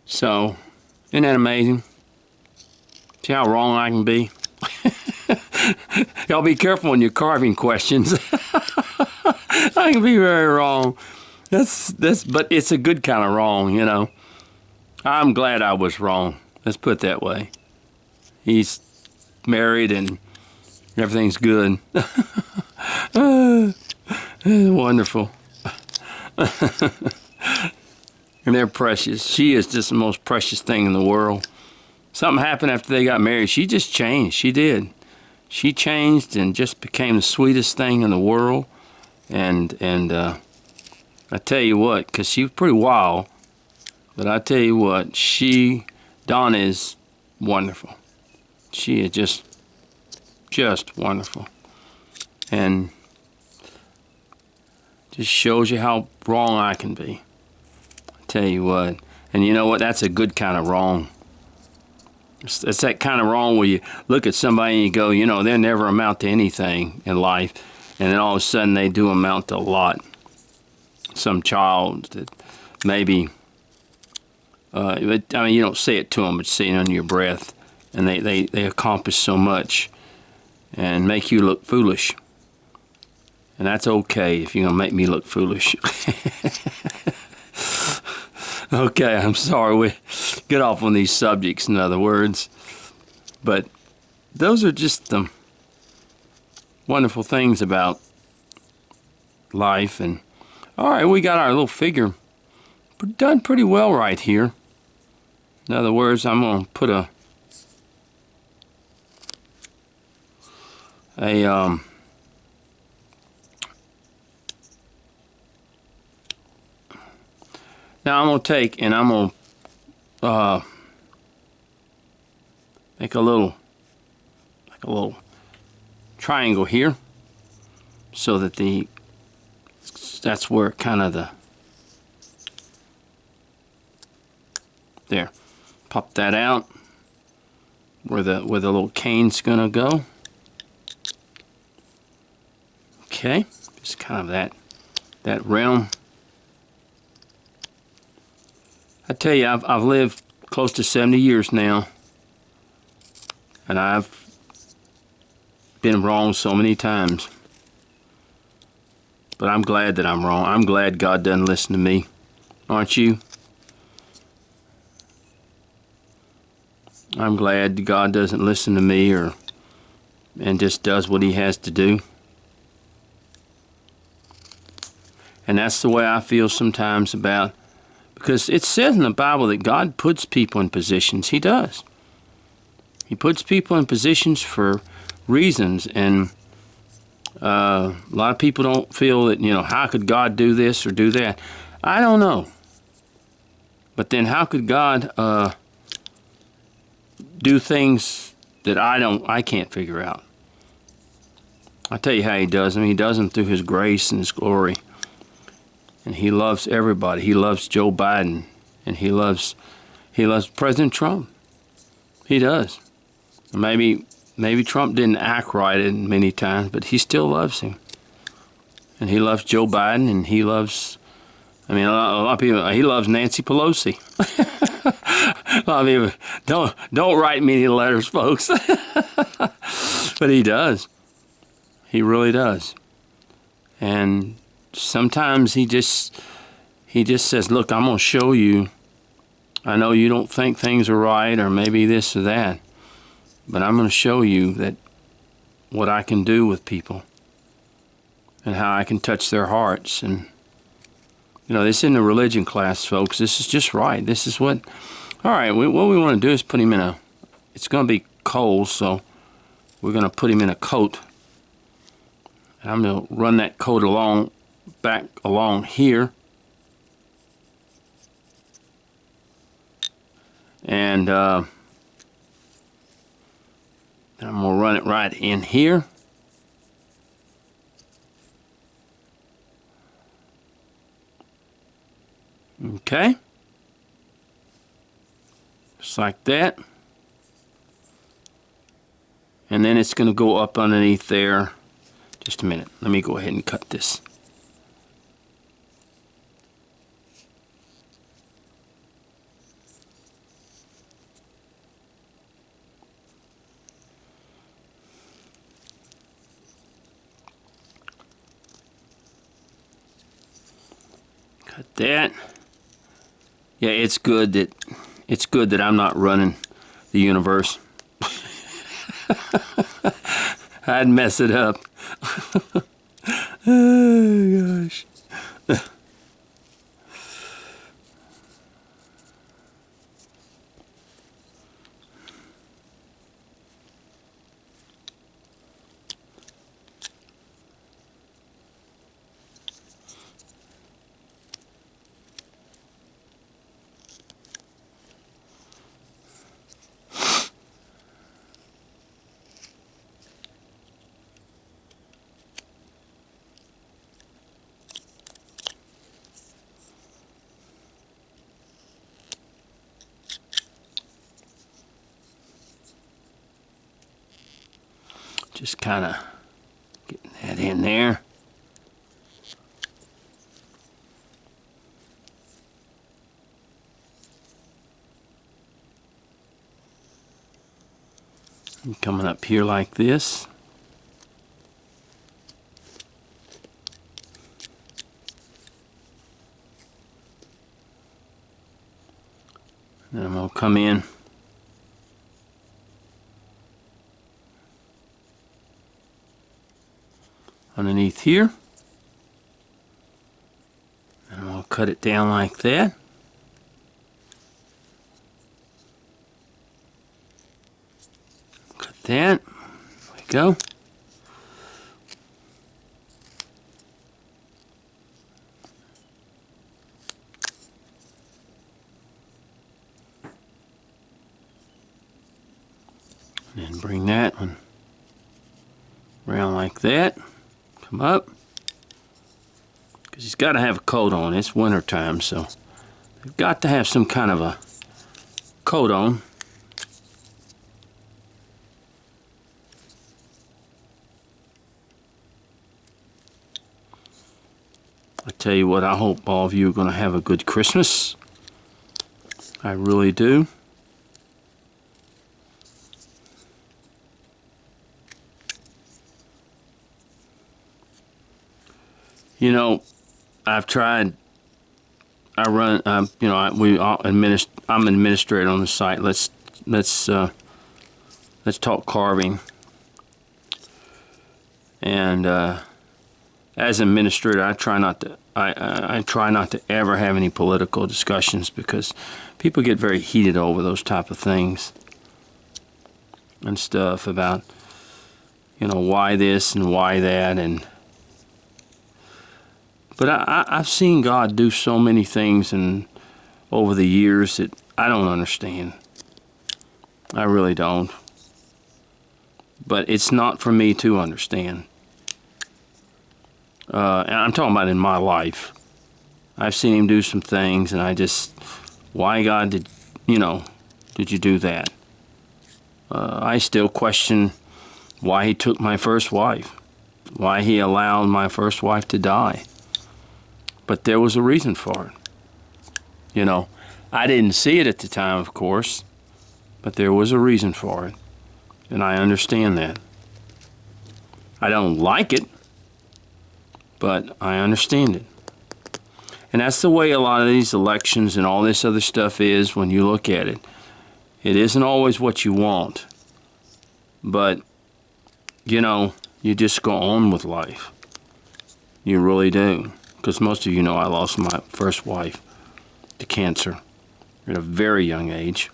So, isn't that amazing? See how wrong I can be? Y'all be careful when you're carving questions. I can be very wrong. But it's a good kind of wrong, you know. I'm glad I was wrong. Let's put it that way. He's married and everything's good. Wonderful. And they're precious. She is just the most precious thing in the world. Something happened after they got married. She just changed. She did. She changed and just became the sweetest thing in the world. And I tell you what, because she was pretty wild, but I tell you what, Donna is wonderful. She is just wonderful. And just shows you how wrong I can be. I tell you what. And you know what? That's a good kind of wrong. It's that kind of wrong where you look at somebody and you go, you know, they'll never amount to anything in life. And then all of a sudden they do amount to a lot. Some child that maybe, I mean, you don't say it to them, but say it under your breath. And they accomplish so much and make you look foolish. And that's okay if you're going to make me look foolish. Okay, I'm sorry. We get off on these subjects, in other words. But those are just the wonderful things about life. And all right, we got our little figure done pretty well right here. In other words, I'm going to put now I'm going to take and I'm going to make a little triangle here so that that's where kind of there. Pop that out where the little cane's going to go. Okay, just kind of that realm. I tell you, I've lived close to 70 years now, and I've been wrong so many times. But I'm glad that I'm wrong. I'm glad God doesn't listen to me. Aren't you? I'm glad God doesn't listen to me and just does what he has to do. And that's the way I feel sometimes about, because it says in the Bible that God puts people in positions. He does. He puts people in positions for reasons, and a lot of people don't feel that, you know, how could God do this or do that? I don't know. But then how could God do things that I can't figure out? I'll tell you how he does them. He does them through his grace and his glory. And he loves everybody. He loves Joe Biden, and he loves President Trump. He does. Maybe Trump didn't act right in many times, but he still loves him. And he loves Joe Biden, and he loves, a lot of people, he loves Nancy Pelosi. A lot of people, don't write me any letters, folks. But he does. He really does. And sometimes he just says, look, I'm going to show you. I know you don't think things are right, or maybe this or that, but I'm going to show you that what I can do with people and how I can touch their hearts. And, you know, this isn't a religion class, folks. This is just right. This is what, all right, what we want to do is put him in it's going to be cold, so we're going to put him in a coat. And I'm going to run that coat back along here. And I'm going to run it right in here. Okay. Just like that. And then it's going to go up underneath there. Just a minute. Let me go ahead and cut this. that. Yeah, it's good that I'm not running the universe. I'd mess it up. Oh gosh. Just kind of getting that in there. And coming up here like this. Then I'm going to come in underneath here. And I'm going to cut it down like that. Cut that. There we go. And then bring that one around like that. Come up. Because he's got to have a coat on. It's winter time, so they've got to have some kind of a coat on. I tell you what, I hope all of you are going to have a good Christmas. I really do. You know, I've tried. I run. You know, I'm administrator on the site. Let's talk carving. And as administrator, I try not to. I try not to ever have any political discussions because people get very heated over those type of things and stuff about, you know, why this and why that and. But I've seen God do so many things over the years that I don't understand. I really don't. But it's not for me to understand. And I'm talking about in my life. I've seen him do some things and I just, why God did you do that? I still question why he took my first wife. Why he allowed my first wife to die. But there was a reason for it. You know, I didn't see it at the time, of course, but there was a reason for it. And I understand that. I don't like it, but I understand it. And that's the way a lot of these elections and all this other stuff is when you look at it. It isn't always what you want. But, you know, you just go on with life. You really do. Because most of you know I lost my first wife to cancer at a very young age.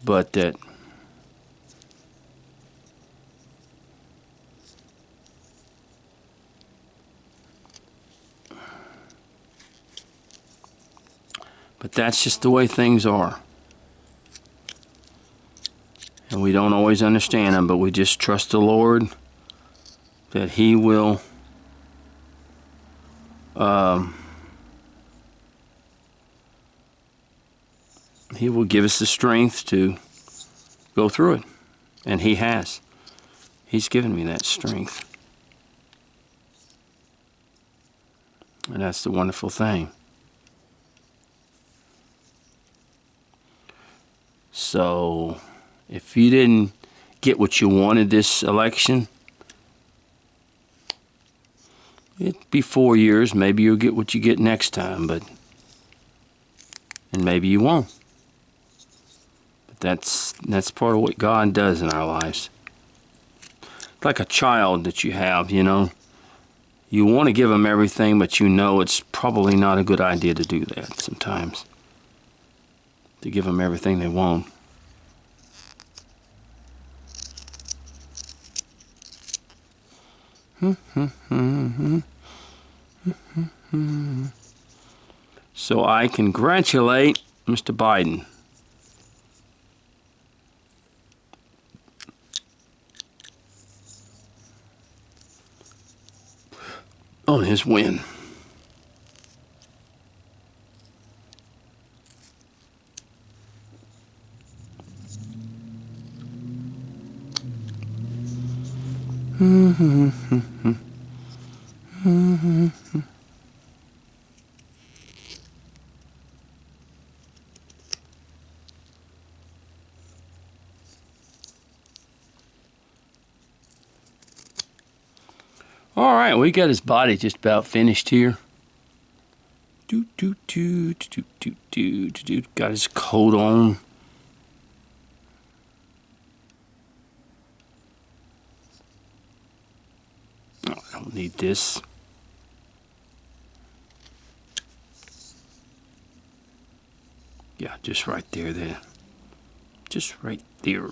But that's just the way things are. And we don't always understand them, but we just trust the Lord that he will he will give us the strength to go through it. And he has. He's given me that strength. And that's the wonderful thing. So, if you didn't get what you wanted this election, be 4 years. Maybe you'll get what you get next time, and maybe you won't. But that's part of what God does in our lives. It's like a child that you have, you know. You want to give them everything, but you know it's probably not a good idea to do that sometimes. To give them everything they want. So I congratulate Mr. Biden on his win. All right, we got his body just about finished here. Got his coat on. Oh, I don't need this. Yeah, just right there. Just right there.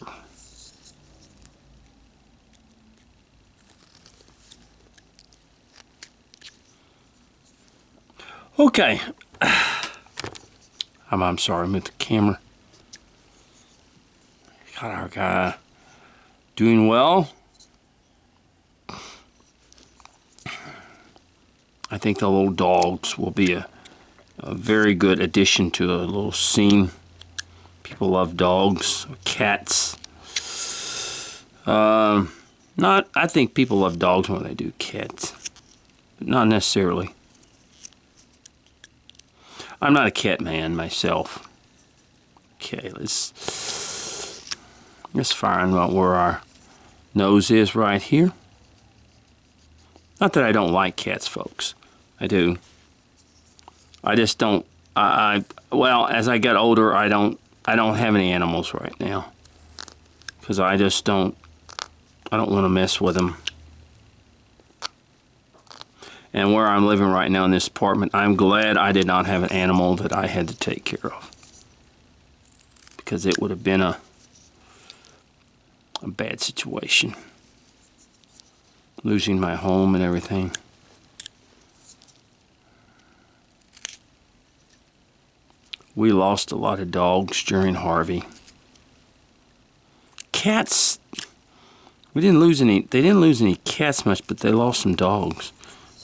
Okay. I'm sorry, I'm at the camera. Got our guy doing well. I think the little dogs will be a very good addition to a little scene. People love dogs, cats. I think people love dogs more than they do cats, but not necessarily. I'm not a cat man myself. Okay, let's find out where our nose is right here. Not that I don't like cats, folks. I do. I just don't. Well, as I get older, I don't have any animals right now because I just don't. I don't want to mess with them. And where I'm living right now in this apartment, I'm glad I did not have an animal that I had to take care of, because it would have been a bad situation. Losing my home and everything. We lost a lot of dogs during Harvey. Cats, they didn't lose any cats much, but they lost some dogs.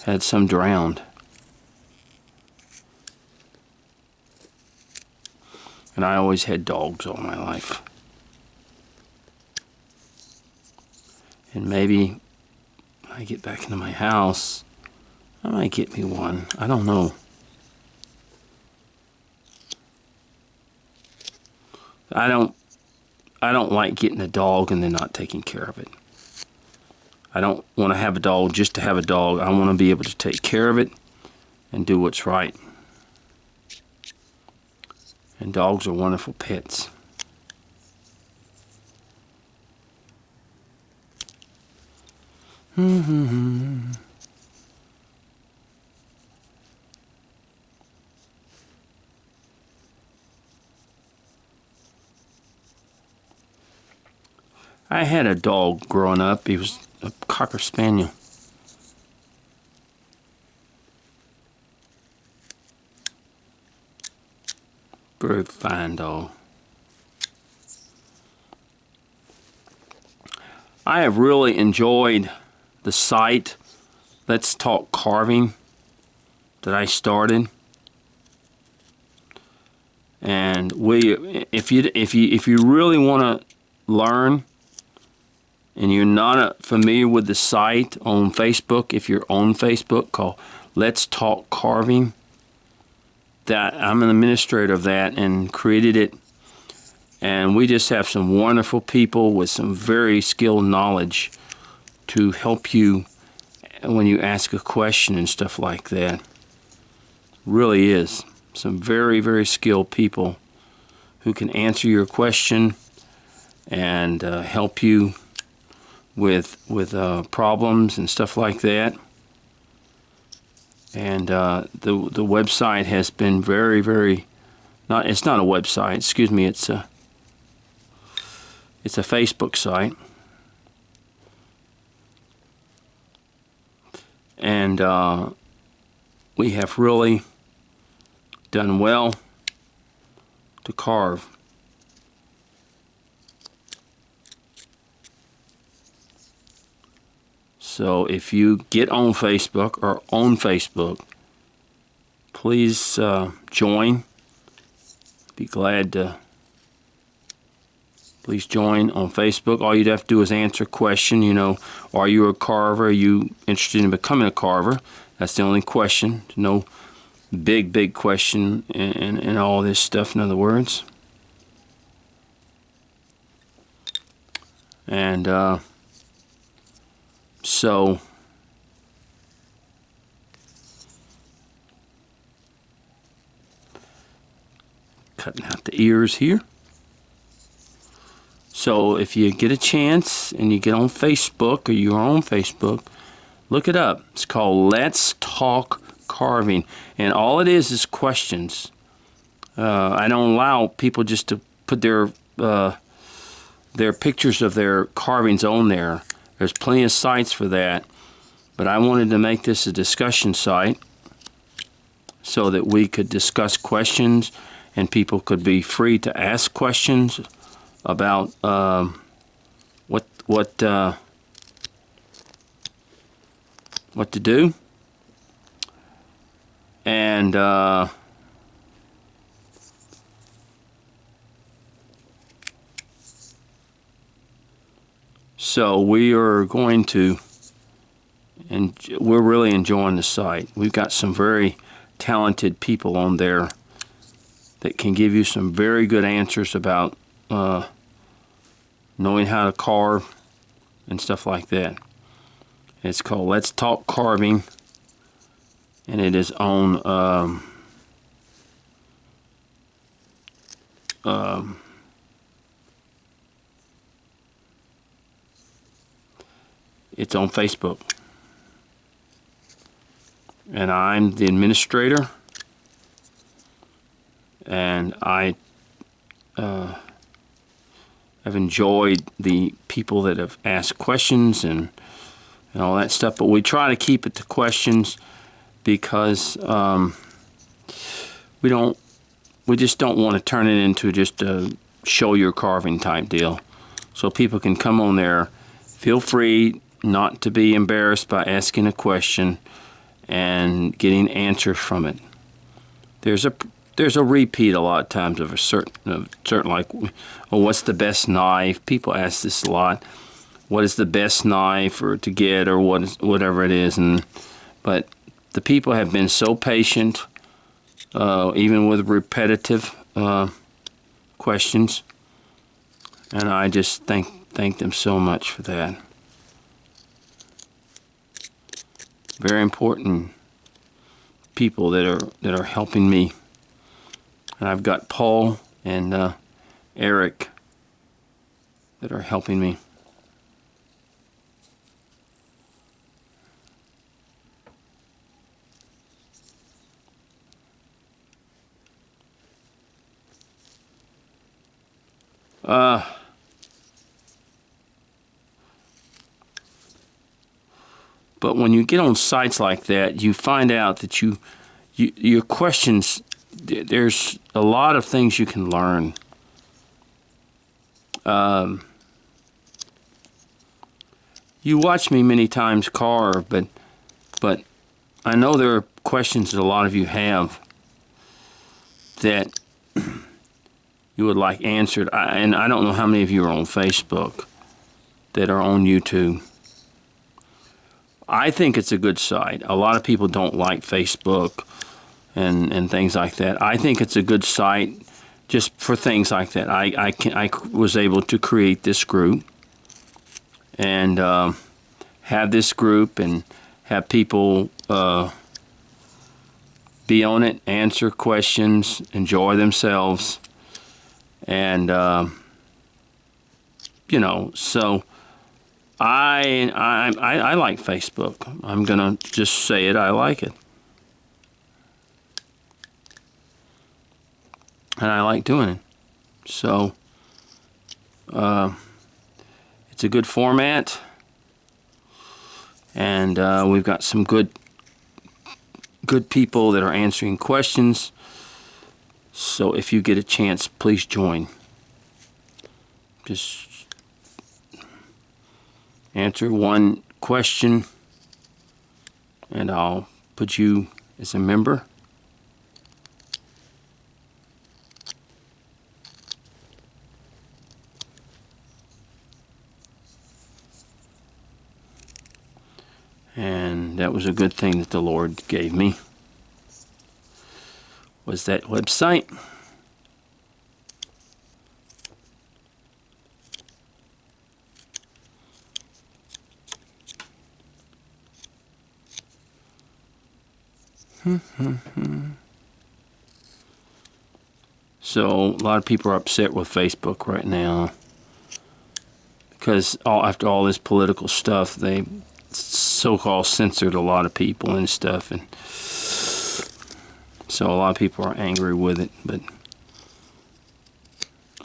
Had some drowned. And I always had dogs all my life. And maybe when I get back into my house, I might get me one. I don't know. I don't like getting a dog and then not taking care of it. I don't want to have a dog just to have a dog. I want to be able to take care of it and do what's right. And dogs are wonderful pets. I had a dog growing up. He was a Cocker Spaniel. Very fine dog. I have really enjoyed the site Let's Talk Carving that I started. And if you really want to learn, and you're not familiar with the site on Facebook, if you're on Facebook, called Let's Talk Carving, that I'm an administrator of that and created it. And we just have some wonderful people with some very skilled knowledge to help you when you ask a question and stuff like that. Really is. Some very, very skilled people who can answer your question and help you with problems and stuff like that. And the website has been very, very, it's not a website, excuse me, it's a Facebook site. And we have really done well to carve. So if you get on Facebook or on Facebook, please join. Be glad to. Please join on Facebook. All you'd have to do is answer a question. You know, are you a carver? Are you interested in becoming a carver? That's the only question. No big question and all this stuff, in other words. And so cutting out the ears here. So if you get a chance and you get on Facebook or you're on Facebook, look it up. It's called Let's Talk Carving. And all it is questions. I don't allow people just to put their pictures of their carvings on there. There's plenty of sites for that. But I wanted to make this a discussion site so that we could discuss questions and people could be free to ask questions about what to do, and so we are going to, and we're really enjoying the site. We've got some very talented people on there that can give you some very good answers about knowing how to carve and stuff like that. It's called Let's Talk Carving, and it is on it's on Facebook, and I'm the administrator, and I I've enjoyed the people that have asked questions and all that stuff, but we try to keep it to questions because we just don't want to turn it into just a show your carving type deal. So people can come on there, feel free not to be embarrassed by asking a question and getting answers from it. There's a repeat a lot of times of a certain like, oh, what's the best knife? People ask this a lot. What is the best knife or to get, or whatever it is, but the people have been so patient, even with repetitive questions, and I just thank them so much for that. Very important people that are helping me. And I've got Paul and Eric that are helping me. But when you get on sites like that, you find out that your questions, there's a lot of things you can learn. You watch me many times carve, but I know there are questions that a lot of you have that you would like answered. And I don't know how many of you are on Facebook that are on YouTube. I think it's a good site. A lot of people don't like Facebook and things like that. I think it's a good site just for things like that. I was able to create this group and have this group and have people be on it, answer questions, enjoy themselves, and you know. So I like Facebook. I'm gonna just say it. I like it, and I like doing it. So it's a good format, and we've got some good people that are answering questions. So if you get a chance, please join. Just answer one question, and I'll put you as a member. And that was a good thing that the Lord gave me, was that website. So a lot of people are upset with Facebook right now because after all this political stuff, they so-called censored a lot of people and stuff, and so a lot of people are angry with it. But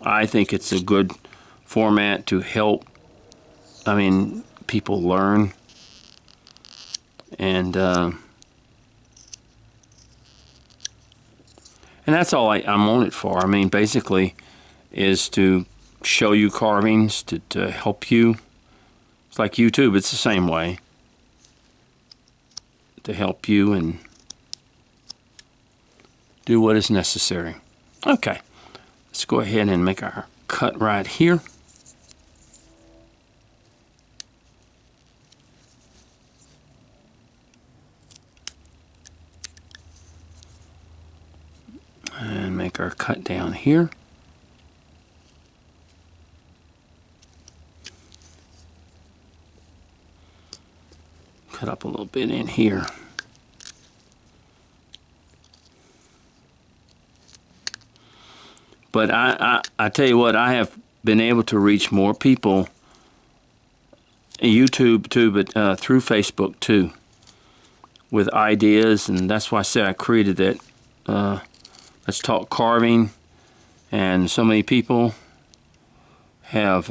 I think it's a good format to help, people learn, and that's all I'm on it for. Basically, is to show you carvings, to help you. It's like YouTube, it's the same way. To help you and do what is necessary. Okay, let's go ahead and make our cut right here. And make our cut down here. Cut up a little bit in here. But I tell you what, I have been able to reach more people, YouTube too, but through Facebook too, with ideas, and that's why I said I created that Let's Talk Carving, and so many people have